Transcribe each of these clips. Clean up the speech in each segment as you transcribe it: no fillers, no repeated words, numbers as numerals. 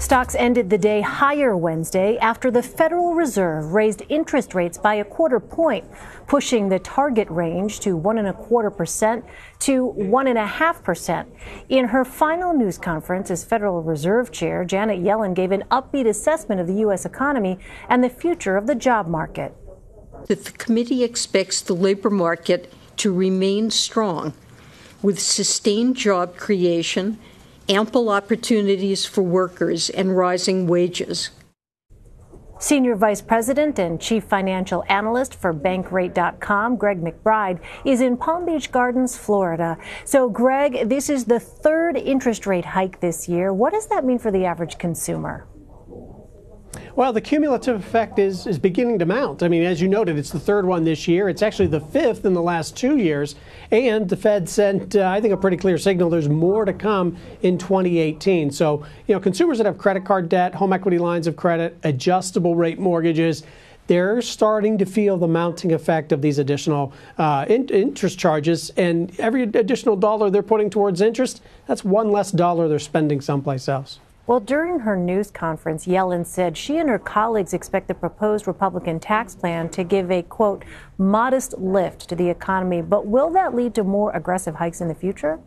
Stocks ended the day higher Wednesday after the Federal Reserve raised interest rates by a quarter point, pushing the target range to 1.25% to 1.5%. In her final news conference as Federal Reserve Chair, Janet Yellen gave an upbeat assessment of the U.S. economy and the future of the job market. The committee expects the labor market to remain strong, with sustained job creation, ample opportunities for workers, and rising wages. Senior Vice President and Chief Financial Analyst for Bankrate.com, Greg McBride, is in Palm Beach Gardens, Florida. So, Greg, this is the third interest rate hike this year. What does that mean for the average consumer? Well, the cumulative effect is beginning to mount. I mean, as you noted, it's the third one this year. It's actually the fifth in the last 2 years. And the Fed sent, I think, a pretty clear signal there's more to come in 2018. So, consumers that have credit card debt, home equity lines of credit, adjustable rate mortgages, they're starting to feel the mounting effect of these additional interest charges. And every additional dollar they're putting towards interest, that's one less dollar they're spending someplace else. Well, during her news conference, Yellen said she and her colleagues expect the proposed Republican tax plan to give a, quote, modest lift to the economy. But will that lead to more aggressive hikes in the future?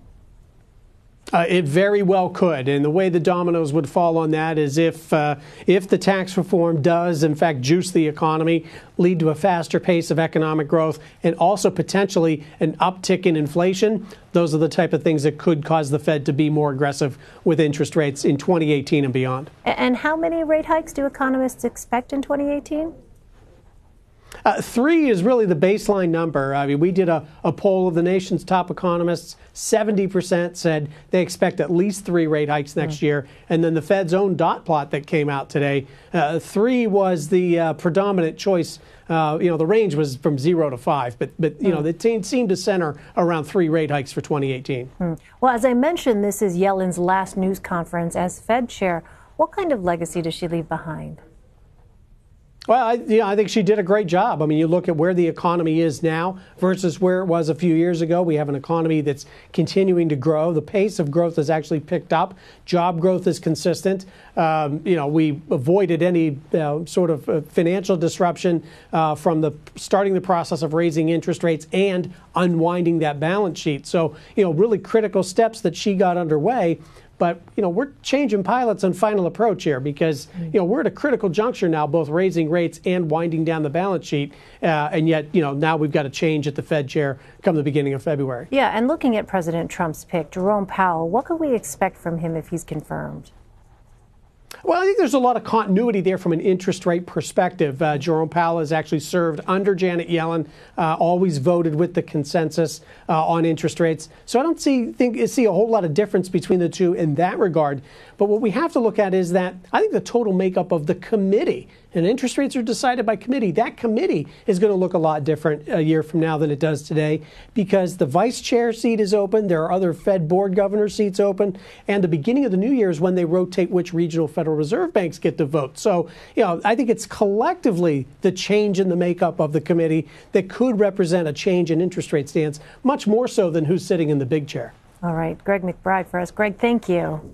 It very well could. And the way the dominoes would fall on that is if the tax reform does, in fact, juice the economy, lead to a faster pace of economic growth, and also potentially an uptick in inflation, those are the type of things that could cause the Fed to be more aggressive with interest rates in 2018 and beyond. And how many rate hikes do economists expect in 2018? 3 is really the baseline number. I mean, we did a poll of the nation's top economists. 70% said they expect at least 3 rate hikes next year. And then the Fed's own dot plot that came out today, 3 was the predominant choice. The range was from 0 to 5, but they seemed to center around 3 rate hikes for 2018. Well, as I mentioned, this is Yellen's last news conference as Fed chair. What kind of legacy does she leave behind? Well, I think she did a great job. I mean, you look at where the economy is now versus where it was a few years ago. We have an economy that's continuing to grow. The pace of growth has actually picked up. Job growth is consistent. We avoided any sort of financial disruption from starting the process of raising interest rates and unwinding that balance sheet. So, really critical steps that she got underway. But, we're changing pilots on final approach here because, we're at a critical juncture now, both raising rates and winding down the balance sheet. And yet, now we've got a change at the Fed chair come the beginning of February. Yeah, and looking at President Trump's pick, Jerome Powell, what can we expect from him if he's confirmed? Well, I think there's a lot of continuity there from an interest rate perspective. Jerome Powell has actually served under Janet Yellen, always voted with the consensus on interest rates. So I don't see a whole lot of difference between the two in that regard. But what we have to look at is that I think the total makeup of the committee, and interest rates are decided by committee, that committee is going to look a lot different a year from now than it does today because the vice chair seat is open, there are other Fed board governor seats open, and the beginning of the new year is when they rotate which regional Federal Reserve banks get to vote. So, I think it's collectively the change in the makeup of the committee that could represent a change in interest rate stance, much more so than who's sitting in the big chair. All right, Greg McBride for us. Greg, thank you.